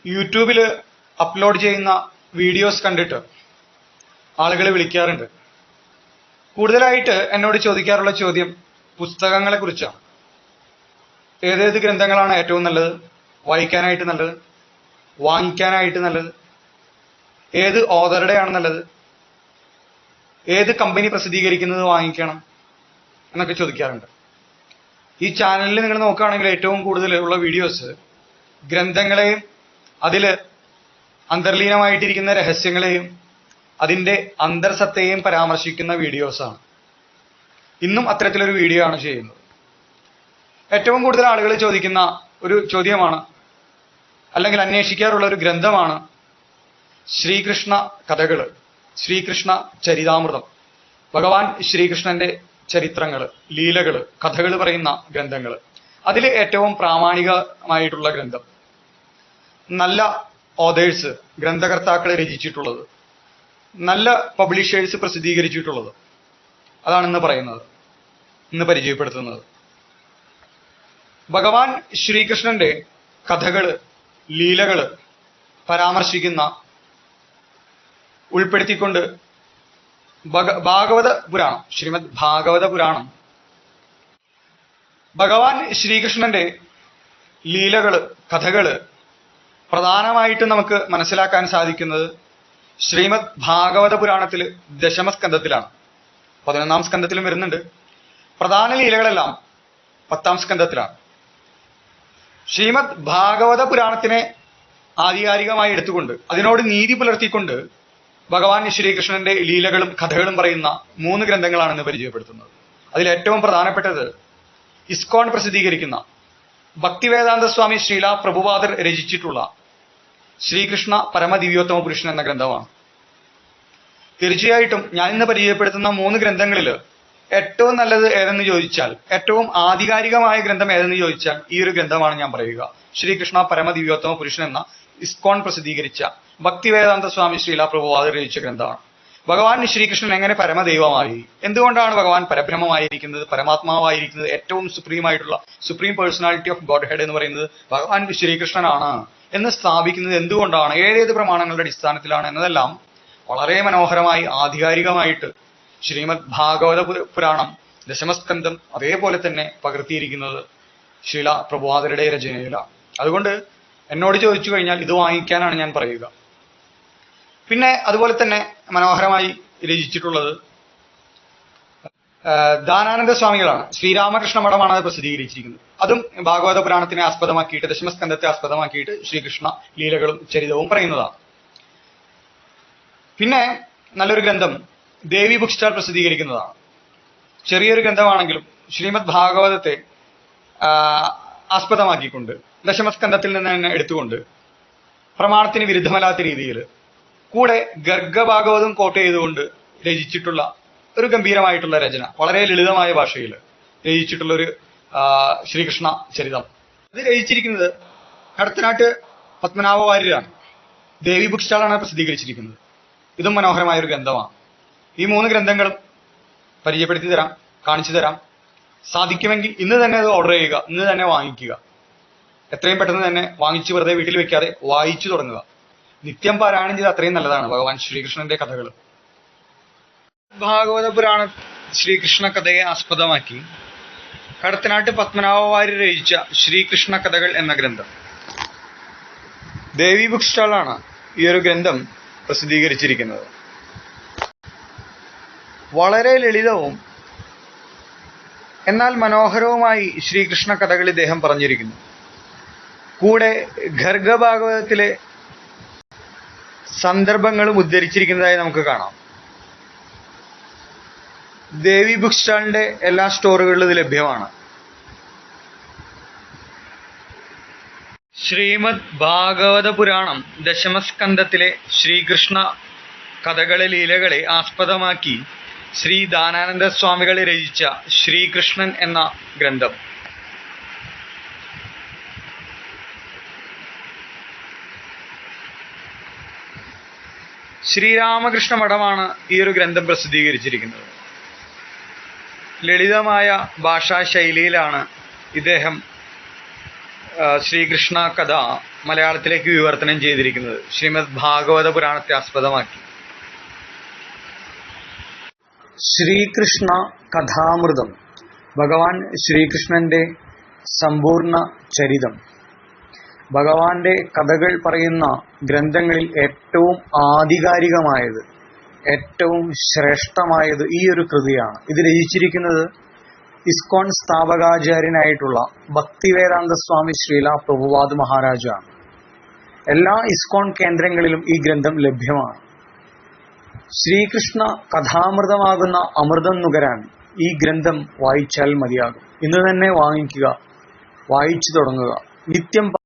യൂട്യൂബിൽ അപ്ലോഡ് ചെയ്യുന്ന വീഡിയോസ് കണ്ടിട്ട് ആളുകൾ വിളിക്കാറുണ്ട്. കൂടുതലായിട്ട് എന്നോട് ചോദിക്കാറുള്ള ചോദ്യം പുസ്തകങ്ങളെ കുറിച്ചാണ്. ഏതേത് ഗ്രന്ഥങ്ങളാണ് ഏറ്റവും നല്ലത്, വായിക്കാനായിട്ട് നല്ലത്, വാങ്ങിക്കാനായിട്ട് നല്ലത്, ഏത് ഓതറുടെയാണ് നല്ലത്, ഏത് കമ്പനി പ്രസിദ്ധീകരിക്കുന്നത് വാങ്ങിക്കണം എന്നൊക്കെ ചോദിക്കാറുണ്ട്. ഈ ചാനലിൽ നിങ്ങൾ നോക്കുകയാണെങ്കിൽ ഏറ്റവും കൂടുതൽ ഉള്ള വീഡിയോസ് ഗ്രന്ഥങ്ങളെയും അതിൽ അന്തർലീനമായിട്ടിരിക്കുന്ന രഹസ്യങ്ങളെയും അതിൻ്റെ അന്തർസത്തയെയും പരാമർശിക്കുന്ന വീഡിയോസാണ്. ഇന്നും അത്തരത്തിലൊരു വീഡിയോ ആണ് ചെയ്യുന്നത്. ഏറ്റവും കൂടുതൽ ആളുകൾ ചോദിക്കുന്ന ഒരു ചോദ്യമാണ്, അല്ലെങ്കിൽ അന്വേഷിക്കാറുള്ള ഒരു ഗ്രന്ഥമാണ് ശ്രീകൃഷ്ണ കഥകൾ, ശ്രീകൃഷ്ണ ചരിതാമൃതം. ഭഗവാൻ ശ്രീകൃഷ്ണന്റെ ചരിത്രങ്ങൾ, ലീലകൾ, കഥകൾ പറയുന്ന ഗ്രന്ഥങ്ങൾ. അതിൽ ഏറ്റവും പ്രാമാണികമായിട്ടുള്ള ഗ്രന്ഥം, നല്ല ഓതേഴ്സ്, ഗ്രന്ഥകർത്താക്കൾ രചിച്ചിട്ടുള്ളത്, നല്ല പബ്ലിഷേഴ്സ് പ്രസിദ്ധീകരിച്ചിട്ടുള്ളത്, അതാണ് ഇന്ന് പറയുന്നത്, ഇന്ന് പരിചയപ്പെടുത്തുന്നത്. ഭഗവാൻ ശ്രീകൃഷ്ണന്റെ കഥകള്, ലീലകള് പരാമർശിക്കുന്ന, ഉൾപ്പെടുത്തിക്കൊണ്ട് ഭാഗവത പുരാണം, ശ്രീമദ് ഭാഗവത പുരാണം ഭഗവാൻ ശ്രീകൃഷ്ണന്റെ ലീലകള്, കഥകള് പ്രധാനമായിട്ടും നമുക്ക് മനസ്സിലാക്കാൻ സാധിക്കുന്നത് ശ്രീമദ് ഭാഗവത പുരാണത്തിൽ ദശമസ്കന്ധത്തിലാണ്. 11ാം സ്കന്ധത്തിലും വരുന്നുണ്ട്. പ്രധാന ലീലകളെല്ലാം 10ാം സ്കന്ധത്തിലാണ്. ശ്രീമദ് ഭാഗവത പുരാണത്തിനെ ആധികാരികമായി എടുത്തുകൊണ്ട് അതിനോട് നീതി പുലർത്തിക്കൊണ്ട് ഭഗവാൻ ശ്രീകൃഷ്ണന്റെ ലീലകളും കഥകളും പറയുന്ന 3 ഗ്രന്ഥങ്ങളാണ് ഇന്ന് പരിചയപ്പെടുത്തുന്നത്. അതിൽ ഏറ്റവും പ്രധാനപ്പെട്ടത് ഇസ്കോൺ പ്രസിദ്ധീകരിക്കുന്ന ഭക്തിവേദാന്ത സ്വാമി ശ്രീല പ്രഭുപാദർ രചിച്ചിട്ടുള്ള ശ്രീകൃഷ്ണ പരമദിവ്യോത്തമ പുരുഷൻ എന്ന ഗ്രന്ഥമാണ്. തീർച്ചയായിട്ടും ഞാൻ ഇന്ന് പരിചയപ്പെടുത്തുന്ന 3 ഗ്രന്ഥങ്ങളിൽ ഏറ്റവും നല്ലത് ഏതെന്ന് ചോദിച്ചാൽ, ഏറ്റവും ആധികാരികമായ ഗ്രന്ഥം ഏതെന്ന് ചോദിച്ചാൽ ഈ ഒരു ഗ്രന്ഥമാണ് ഞാൻ പറയുക. ശ്രീകൃഷ്ണ പരമദിവ്യോത്തമ പുരുഷൻ എന്ന ഇസ്കോൺ പ്രസിദ്ധീകരിച്ച ഭക്തിവേദാന്ത സ്വാമി ശ്രീല പ്രഭുപാദർ രചിച്ച ഗ്രന്ഥമാണ്. ഭഗവാൻ ശ്രീകൃഷ്ണൻ എങ്ങനെ പരമദൈവമായി, എന്തുകൊണ്ടാണ് ഭഗവാൻ പരബ്രഹ്മമായിരിക്കുന്നത്, പരമാത്മാവായിരിക്കുന്നത്, ഏറ്റവും സുപ്രീമായിട്ടുള്ള supreme personality of godhead എന്ന് പറയുന്നത് ഭഗവാൻ ശ്രീകൃഷ്ണനാണ് എന്ന് സ്ഥാപിക്കുന്നത് എന്തുകൊണ്ടാണ്, ഏതേത് പ്രമാണങ്ങളുടെ അടിസ്ഥാനത്തിലാണ് എന്നതെല്ലാം വളരെ മനോഹരമായി ആധികാരികമായിട്ട് ശ്രീമദ് ഭാഗവത പുരാണം ദശമസ്കന്ധം അതേപോലെ തന്നെ പകർത്തിയിരിക്കുന്നത് ശ്രീല പ്രഭുപാദരുടെ രചനയിലാണ്. അതുകൊണ്ട് എന്നോട് ചോദിച്ചു കഴിഞ്ഞാൽ ഇത് വാങ്ങിക്കാനാണ് ഞാൻ പറയുക. പിന്നെ അതുപോലെ തന്നെ മനോഹരമായി രചിച്ചിട്ടുള്ളത് ദാനാനന്ദ സ്വാമികളാണ്. ശ്രീരാമകൃഷ്ണ മഠമാണ് അത് പ്രസിദ്ധീകരിച്ചിരിക്കുന്നത്. അതും ഭാഗവത പുരാണത്തിനെ ആസ്പദമാക്കിയിട്ട്, ദശമസ്കന്ധത്തെ ആസ്പദമാക്കിയിട്ട് ശ്രീകൃഷ്ണ ലീലകളും ചരിതവും പറയുന്നതാണ്. പിന്നെ നല്ലൊരു ഗ്രന്ഥം ദേവി ബുക്ക് സ്റ്റാൾ പ്രസിദ്ധീകരിക്കുന്നതാണ്. ചെറിയൊരു ഗ്രന്ഥമാണെങ്കിലും ശ്രീമദ് ഭാഗവതത്തെ ആസ്പദമാക്കിക്കൊണ്ട് ദശമസ്കന്ധത്തിൽ നിന്ന് തന്നെ എടുത്തുകൊണ്ട് പ്രമാണത്തിന് വിരുദ്ധമല്ലാത്ത രീതിയിൽ കൂടെ ഗർഗഭാഗവതം കോട്ട് ചെയ്തുകൊണ്ട് രചിച്ചിട്ടുള്ള ഒരു ഗംഭീരമായിട്ടുള്ള രചന, വളരെ ലളിതമായ ഭാഷയിൽ രചിച്ചിട്ടുള്ള ഒരു ശ്രീകൃഷ്ണ ചരിതം. ഇത് രചിച്ചിരിക്കുന്നത് കടത്തനാട്ട് പത്മനാഭ വാര്യരാണ്. ദേവി ബുക്ക് സ്റ്റാളാണ് പ്രസിദ്ധീകരിച്ചിരിക്കുന്നത്. ഇതും മനോഹരമായ ഒരു ഗ്രന്ഥമാണ്. ഈ 3 ഗ്രന്ഥങ്ങളും പരിചയപ്പെടുത്തി തരാം, കാണിച്ചു തരാം. സാധിക്കുമെങ്കിൽ ഇന്ന് തന്നെ അത് ഓർഡർ ചെയ്യുക, ഇന്ന് തന്നെ വാങ്ങിക്കുക. എത്രയും പെട്ടെന്ന് തന്നെ വാങ്ങിച്ച് വെറുതെ വീട്ടിൽ വെക്കാതെ വായിച്ചു തുടങ്ങുക. നിത്യം പാരായണം ചെയ്ത് അത്രയും നല്ലതാണ് ഭഗവാൻ ശ്രീകൃഷ്ണന്റെ കഥകൾ. ഭാഗവത പുരാണ ശ്രീകൃഷ്ണ കഥയെ ആസ്പദമാക്കി കടത്തനാട്ട് പത്മനാഭ വാര്യർ രചിച്ച ശ്രീകൃഷ്ണ കഥകൾ എന്ന ഗ്രന്ഥം. ദേവി ബുക്ക് സ്റ്റാളാണ് ഈ ഒരു ഗ്രന്ഥം പ്രസിദ്ധീകരിച്ചിരിക്കുന്നത്. വളരെ ലളിതവും എന്നാൽ മനോഹരവുമായി ശ്രീകൃഷ്ണ കഥകൾ ഇദ്ദേഹം പറഞ്ഞിരിക്കുന്നു. കൂടെ ഗർഗഭാഗവതത്തിലെ സന്ദർഭങ്ങളും ഉദ്ധരിച്ചിരിക്കുന്നതായി നമുക്ക് കാണാം. ദേവി ബുക്ക് സ്റ്റാളിന്റെ എല്ലാ സ്റ്റോറുകളിലും ഇത് ലഭ്യമാണ്. ശ്രീമദ് ഭാഗവത പുരാണം ദശമസ്കന്ധത്തിലെ ശ്രീകൃഷ്ണ കഥകളെ ലീലകളെ ആസ്പദമാക്കി ശ്രീ ദാനാനന്ദ സ്വാമികൾ രചിച്ച ശ്രീകൃഷ്ണൻ എന്ന ഗ്രന്ഥം. ശ്രീരാമകൃഷ്ണ മഠമാണ് ഈ ഒരു ഗ്രന്ഥം പ്രസിദ്ധീകരിച്ചിരിക്കുന്നത്. ലളിതമായ ഭാഷാശൈലിയിലാണ് ഇദ്ദേഹം ശ്രീകൃഷ്ണ കഥ മലയാളത്തിലേക്ക് വിവർത്തനം ചെയ്തിരിക്കുന്നത് ശ്രീമദ് ഭാഗവത പുരാണത്തെ ആസ്പദമാക്കി. ശ്രീകൃഷ്ണ കഥാമൃതം, ഭഗവാൻ ശ്രീകൃഷ്ണന്റെ സമ്പൂർണ്ണ ചരിതം. ഭഗവാന്റെ കഥകൾ പറയുന്ന ഗ്രന്ഥങ്ങളിൽ ഏറ്റവും ആധികാരികമായത്, ഏറ്റവും ശ്രേഷ്ഠമായത് ഈ ഒരു കൃതിയാണ്. ഇത് രചിച്ചിരിക്കുന്നത് ഇസ്കോൺ സ്ഥാപകാചാര്യനായിട്ടുള്ള ഭക്തിവേദാന്ത സ്വാമി ശ്രീല പ്രഭുപാദ് മഹാരാജാണ്. എല്ലാ ഇസ്കോൺ കേന്ദ്രങ്ങളിലും ഈ ഗ്രന്ഥം ലഭ്യമാണ്. ശ്രീകൃഷ്ണ കഥാമൃതമാകുന്ന അമൃതം നുകരാൻ ഈ ഗ്രന്ഥം വായിച്ചാൽ മതിയാകും. ഇന്ന് തന്നെ വാങ്ങിക്കുക, വായിച്ചു തുടങ്ങുക. നിത്യം